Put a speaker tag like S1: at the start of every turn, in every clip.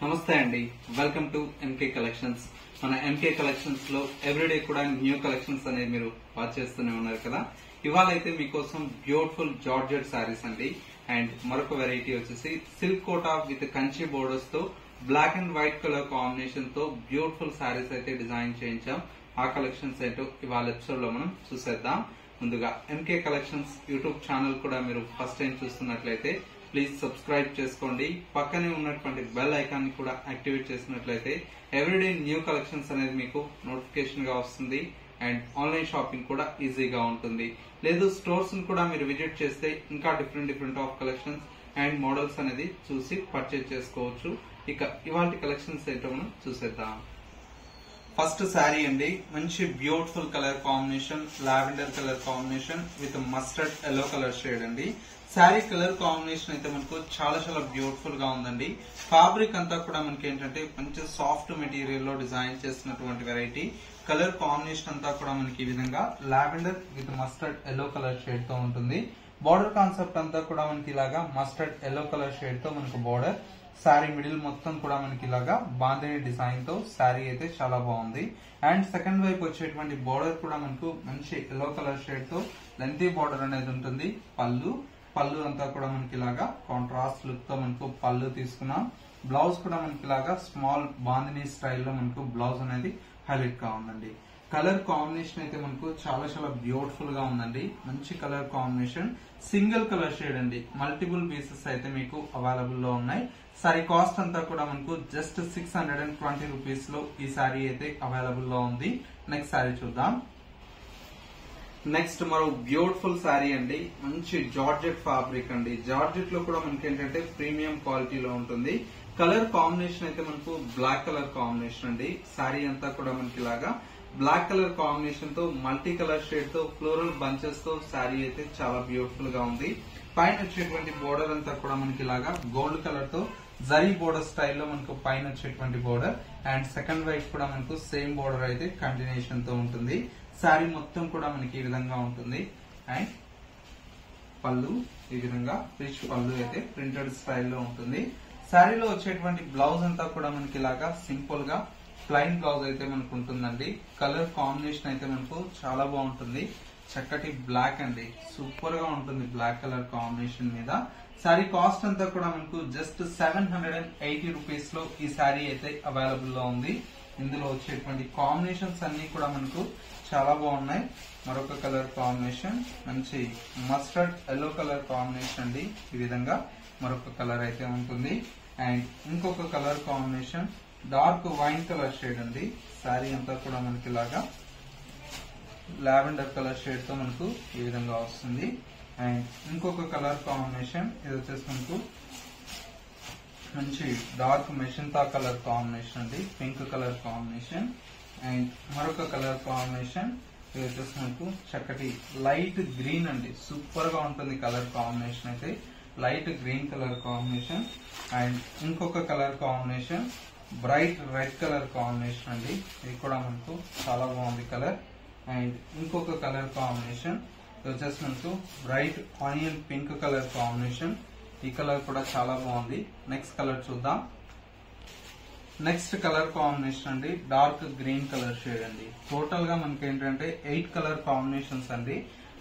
S1: నమస్తే అండి, welcome to MK collections. మన ఎంకే కలెక్షన్స్ లో ఎవ్రీడే కూడా న్యూ కలెక్షన్స్ అనేది మీరు వాచ్ చేస్తూనే ఉన్నారు కదా. ఇవాళ అయితే మీకోసం బ్యూటిఫుల్ జార్జెట్ సారీస్ అండి. అండ్ మరొక వెరైటీ వచ్చేసి silk Kota with Kanchi borders తో black and white colour combination తో బ్యూటిఫుల్ సారీస్ అయితే డిజైన్ చేయించాం. ఆ కలెక్షన్స్ ఏంటో ఇవాళ ఎపిసోడ్ లో మనం చూసేద్దాం. ముందుగా ఎంకే కలెక్షన్స్ యూట్యూబ్ ఛానల్ కూడా మీరు ఫస్ట్ టైం చూస్తున్నట్లయితే ప్లీజ్ సబ్స్క్రైబ్ చేసుకోండి. పక్కనే ఉన్నటువంటి బెల్ ఐకాన్ ని కూడా యాక్టివేట్ చేసినట్లయితే ఎవ్రీడే న్యూ కలెక్షన్స్ అనేది మీకు నోటిఫికేషన్ గా వస్తుంది. అండ్ ఆన్లైన్ షాపింగ్ కూడా ఈజీగా ఉంటుంది. లేదు స్టోర్స్ ని కూడా మీరు విజిట్ చేస్తే ఇంకా different of collections and models అనేది చూసి పర్చేజ్ చేసుకోవచ్చు. ఇక ఇవాళ కలెక్షన్స్ ఏంటో మనం చూసేద్దాం. ఫస్ట్ శారీ అండి, మంచి beautiful colour combination, lavender colour combination with mustard yellow colour shade అండి. శారీ కలర్ కాంబినేషన్ అయితే మనకు చాలా బ్యూటిఫుల్ గా ఉందండి. ఫ్యాబ్రిక్ అంతా కూడా మనకి ఏంటంటే మంచి సాఫ్ట్ మెటీరియల్ లో డిజైన్ చేసినటువంటి వెరైటీ. కలర్ కాంబినేషన్ అంతా కూడా మనకి ఈ విధంగా lavender with mustard yellow colour shade తో ఉంటుంది. బార్డర్ కాన్సెప్ట్ అంతా కూడా మనకి ఇలాగా మస్టర్డ్ ఎల్లో కలర్ షేడ్ తో మనకు బార్డర్. శారీ మిడిల్ మొత్తం కూడా మనకి ఇలాగా బాంధనీ డిజైన్ తో శారీ అయితే చాలా బాగుంది. అండ్ సెకండ్ వైపు వచ్చేటువంటి బార్డర్ కూడా మనకు మంచి ఎల్లో కలర్ షేడ్ తో లెంతీ బార్డర్ అనేది ఉంటుంది. పళ్ళు అంతా కూడా మనకి ఇలాగా కాంట్రాస్ట్ లుక్ తో మనకు పళ్ళు తీసుకున్నాం. బ్లౌజ్ కూడా మనకి ఇలాగా స్మాల్ బాంధనీ స్టైల్లో మనకు బ్లౌజ్ అనేది హైలైట్ గా ఉందండి. కలర్ కాంబినేషన్ అయితే మనకు చాలా బ్యూటిఫుల్ గా ఉందండి. మంచి colour combination, single colour shade అండి. మల్టిపుల్ పీసెస్ అయితే మీకు అవైలబుల్ లో ఉన్నాయి. సారీ కాస్ట్ అంతా కూడా మనకు జస్ట్ 620 రూపీస్ లో ఈ సారీ అయితే అవైలబుల్ లో ఉంది. నెక్స్ట్ సారీ చూద్దాం. నెక్స్ట్ మరో బ్యూటిఫుల్ శారీ అండి, మంచి జార్జెట్ ఫ్యాబ్రిక్ అండి. జార్జెట్ లో కూడా మనకి ఏంటంటే ప్రీమియం క్వాలిటీలో ఉంటుంది. కలర్ కాంబినేషన్ అయితే మనకు బ్లాక్ కలర్ కాంబినేషన్ అండి. శారీ అంతా కూడా మనకి ఇలాగా బ్లాక్ కలర్ కాంబినేషన్ తో మల్టీ కలర్ షేడ్ తో ఫ్లోరల్ బంచెస్ తో శారీ అయితే చాలా బ్యూటిఫుల్ గా ఉంది. పైన వచ్చేటువంటి బోర్డర్ అంతా కూడా మనకి ఇలాగా గోల్డ్ కలర్ తో జరీ బోర్డర్ స్టైల్లో మనకు పైన వచ్చేటువంటి బోర్డర్. అండ్ సెకండ్ వైపు కూడా మనకు సేమ్ బోర్డర్ అయితే కంటిన్యూషన్ తో ఉంటుంది. శారీ మొత్తం కూడా మనకి ఈ విధంగా ఉంటుంది. అండ్ పళ్ళు ఈ విధంగా రిచ్ పళ్ళు అయితే ప్రింటెడ్ స్టైల్లో ఉంటుంది. శారీలో వచ్చేటువంటి బ్లౌజ్ అంతా కూడా మనకి ఇలాగా సింపుల్ గా ప్లైన్ బ్లౌజ్ అయితే మనకు ఉంటుందండి. కలర్ కాంబినేషన్ అయితే మనకు చాలా బాగుంటుంది. చక్కటి బ్లాక్ అండి, సూపర్ గా ఉంటుంది బ్లాక్ కలర్ కాంబినేషన్ మీద. శారీ కాస్ట్ అంతా కూడా మనకు జస్ట్ 780 రూపీస్ లో ఈ శారీ అయితే అవైలబుల్ లో ఉంది. ఇందులో వచ్చేటువంటి కాంబినేషన్స్ అన్ని కూడా మనకు చాలా బాగున్నాయి. మరొక కలర్ కాంబినేషన్ మంచి మస్టర్డ్ ఎల్లో కలర్ కాంబినేషన్ అండి. ఈ విధంగా మరొక కలర్ అయితే ఉంటుంది. అండ్ ఇంకొక colour combination dark wine colour shade అండి. శారీ అంతా కూడా మనకి ఇలాగా లావెండర్ కలర్ షేడ్ తో మనకు ఈ విధంగా వస్తుంది. అండ్ ఇంకొక కలర్ కాంబినేషన్ ఇది వచ్చేసి మనకు మంచి డార్క్ మెషంతా కలర్ కాంబినేషన్ అండి, పింక్ కలర్ కాంబినేషన్. అండ్ మరొక కలర్ కాంబినేషన్ ఇది వచ్చేసి మనకు చక్కటి లైట్ గ్రీన్ అండి. సూపర్ గా ఉంటుంది కలర్ కాంబినేషన్ అయితే, light green colour combination. And ఇంకొక colour combination bright red colour combination అండి. ఇది కూడా మనకు చాలా బాగుంది కలర్. అండ్ ఇంకొక కలర్ కాంబినేషన్ వచ్చేసి మనకు bright onion pink colour combination. ఈ కలర్ కూడా చాలా బాగుంది. నెక్స్ట్ కలర్ చూద్దాం. నెక్స్ట్ కలర్ కాంబినేషన్ అండి డార్క్ గ్రీన్ కలర్ షేడ్ అండి. టోటల్ గా మనకి ఏంటంటే 8 కలర్ కాంబినేషన్స్ అండి.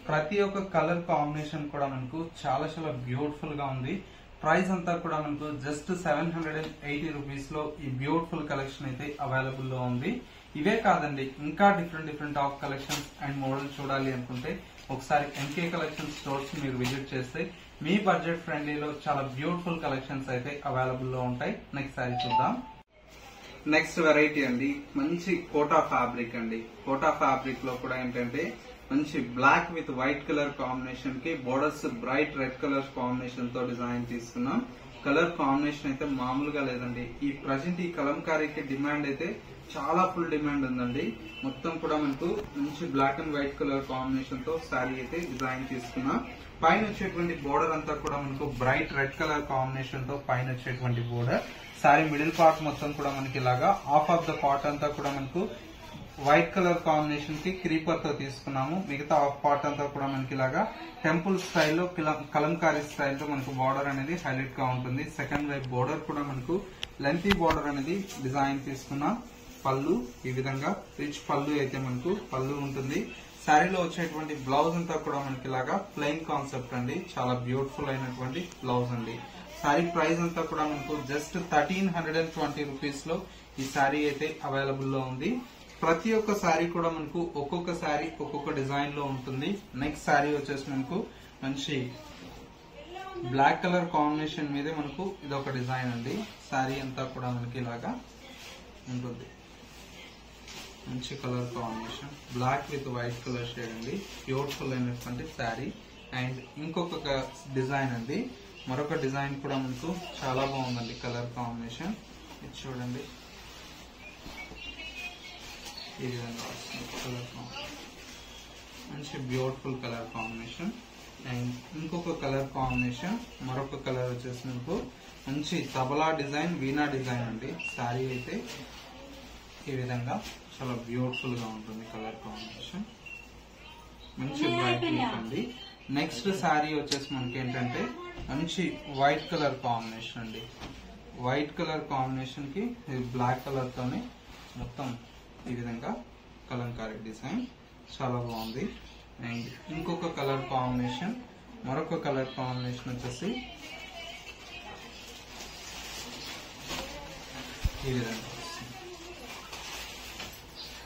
S1: ప్రతి ఒక్క కలర్ కాంబినేషన్ కూడా మనకు చాలా బ్యూటిఫుల్ గా ఉంది. ప్రైస్ అంతా కూడా మనకు జస్ట్ 780 రూపీస్ లో ఈ బ్యూటిఫుల్ కలెక్షన్ అయితే అవైలబుల్ లో ఉంది. ఇవే కాదండి, ఇంకా different of collections and model చూడాలి అనుకుంటే ఒకసారి ఎంకే కలెక్షన్ స్టోర్స్ మీరు విజిట్ చేస్తే మీ బడ్జెట్ ఫ్రెండ్లీలో చాలా బ్యూటిఫుల్ కలెక్షన్స్ అయితే అవైలబుల్ లో ఉంటాయి. నెక్స్ట్ సారీ చూద్దాం. నెక్స్ట్ వెరైటీ అండి, మంచి కోటా ఫ్యాబ్రిక్ అండి. కోటా ఫ్యాబ్రిక్ లో కూడా ఏంటంటే మంచి black with white colour combination కి borders bright red colour combination తో డిజైన్ తీసుకున్నాం. కలర్ కాంబినేషన్ అయితే మామూలుగా లేదండి. ఈ ప్రజెంట్ ఈ కలంకారీకి డిమాండ్ అయితే చాలా ఫుల్ డిమాండ్ ఉందండి. మొత్తం కూడా మనకు మంచి black and white colour combination తో శారీ అయితే డిజైన్ తీసుకున్నాం. పైన వచ్చేటువంటి బోర్డర్ అంతా కూడా మనకు బ్రైట్ రెడ్ కలర్ కాంబినేషన్ తో పైన వచ్చేటువంటి బోర్డర్. శారీ మిడిల్ పార్ట్ మొత్తం కూడా మనకి ఇలాగా హాఫ్ ఆఫ్ ద పార్ట్ అంతా కూడా మనకు వైట్ కలర్ కాంబినేషన్ కి క్రీపర్ తో తీసుకున్నాము. మిగతా హాఫ్ పార్ట్ అంతా కూడా మనకి ఇలాగా టెంపుల్ స్టైల్లో కలంకారీ స్టైల్ తో మనకు బార్డర్ అనేది హైలైట్ గా ఉంటుంది. సెకండ్ వైపు బార్డర్ కూడా మనకు లెంతీ బార్డర్ అనేది డిజైన్ తీసుకున్నాం. పళ్ళు ఈ విధంగా రిచ్ పళ్ళు అయితే మనకు పళ్ళు ఉంటుంది. శారీలో వచ్చేటువంటి బ్లౌజ్ అంతా కూడా మనకి ఇలాగా ప్లెయిన్ కాన్సెప్ట్ అండి. చాలా బ్యూటిఫుల్ అయినటువంటి బ్లౌజ్ అండి. శారీ ప్రైస్ అంతా కూడా మనకు జస్ట్ 1320 రూపీస్ లో ఈ శారీ అయితే అవైలబుల్ లో ఉంది. ప్రతి ఒక్క శారీ కూడా మనకు ఒక్కొక్క శారీ ఒక్కొక్క డిజైన్ లో ఉంటుంది. నెక్స్ట్ శారీ వచ్చేసి మనకు మంచి బ్లాక్ కలర్ కాంబినేషన్ మీదే మనకు ఇదొక డిజైన్ అండి. శారీ అంతా కూడా మనకి ఇలాగా ఉంటుంది. మంచి colour combination black with white colour shade అండి. బ్యూటిఫుల్ అయినటువంటి శారీ. అండ్ ఇంకొక డిజైన్ అండి. మరొక డిజైన్ కూడా మనకు చాలా బాగుందండి. కలర్ కాంబినేషన్ ఇది చూడండి. ఈ విధంగా వస్తుంది కలర్ కాంబినేషన్. మంచి బ్యూటిఫుల్ కలర్ కాంబినేషన్. అండ్ ఇంకొక కలర్ కాంబినేషన్ మరొక కలర్ వచ్చేసి మనకు మంచి తబలా డిజైన్ వీణా డిజైన్ అండి. శారీ అయితే ఈ విధంగా చాలా బ్యూటిఫుల్ గా ఉంటుంది. కలర్ కాంబినేషన్ మంచి బ్రైట్ లుక్ అండి. నెక్స్ట్ శారీ వచ్చేసి మనకి ఏంటంటే మంచి వైట్ కలర్ కాంబినేషన్ అండి. వైట్ కలర్ కాంబినేషన్ కి బ్లాక్ కలర్ తోనే మొత్తం ఈ విధంగా కలంకారీ డిజైన్ చాలా బాగుంది. అండ్ ఇంకొక కలర్ కాంబినేషన్ మరొక కలర్ కాంబినేషన్ వచ్చేసి ఈ విధంగా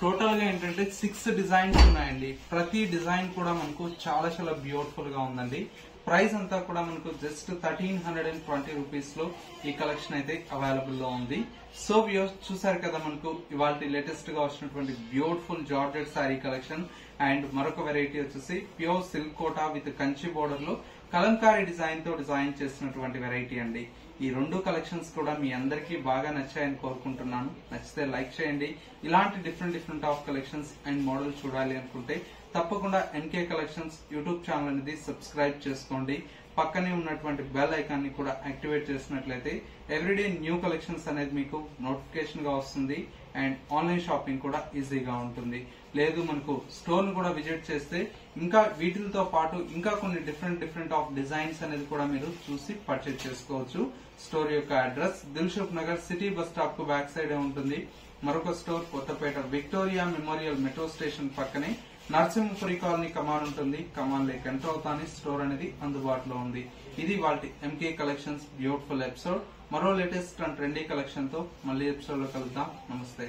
S1: టోటల్ గా ఏంటంటే 6 డిజైన్స్ ఉన్నాయండి. ప్రతి డిజైన్ కూడా మనకు చాలా చాలా బ్యూటిఫుల్ గా ఉందండి. ప్రైస్ అంతా కూడా మనకు జస్ట్ 1320 రూపీస్ లో ఈ కలెక్షన్ అయితే అవైలబుల్ లో ఉంది. సో వ్యూవర్స్ చూసారు కదా మనకు ఇవాళ లేటెస్ట్ గా వచ్చినటువంటి beautiful georgette sari collection. And మరొక వెరైటీ వచ్చేసి pure silk Kota with Kanchi border లో కలంకారీ డిజైన్ తో డిజైన్ చేసినటువంటి వెరైటీ అండి. ఈ రెండు కలెక్షన్స్ కూడా మీ అందరికీ బాగా నచ్చాయని కోరుకుంటున్నాను. నచ్చితే లైక్ చేయండి. ఇలాంటి different of collections and model చూడాలి అనుకుంటే తప్పకుండా ఎన్కే కలెక్షన్స్ యూట్యూబ్ ఛానల్ అనేది సబ్స్క్రైబ్ చేసుకోండి. పక్కనే ఉన్నటువంటి బెల్ ఐకాన్ ని కూడా యాక్టివేట్ చేసినట్లయితే ఎవ్రీడే న్యూ కలెక్షన్స్ అనేది మీకు నోటిఫికేషన్ గా వస్తుంది. అండ్ ఆన్లైన్ షాపింగ్ కూడా ఈజీగా ఉంటుంది. లేదు మనకు స్టోర్ ను కూడా విజిట్ చేస్తే ఇంకా వీటితో పాటు ఇంకా కొన్ని డిఫరెంట్ ఆఫ్ డిజైన్స్ అనేది కూడా మీరు చూసి పర్చేజ్ చేసుకోవచ్చు. స్టోర్ యొక్క address Dilsukh Nagar city bus stop కు బ్యాక్ సైడ్ ఉంటుంది. మరొక store Kothapet Victoria Memorial metro station పక్కనే నరసింహపురి కాలనీ కమాన్ ఉంటుంది. కమాన్ లేక్ ఎంటర్ అవుతానే స్టోర్ అనేది అందుబాటులో ఉంది. ఇది వాటి ఎంకే కలెక్షన్స్ బ్యూటిఫుల్ ఎపిసోడ్. మరో లేటెస్ట్ అండ్ ట్రెండీ కలెక్షన్ తో మళ్ళీ ఎపిసోడ్ లో కలుద్దాం. నమస్తే.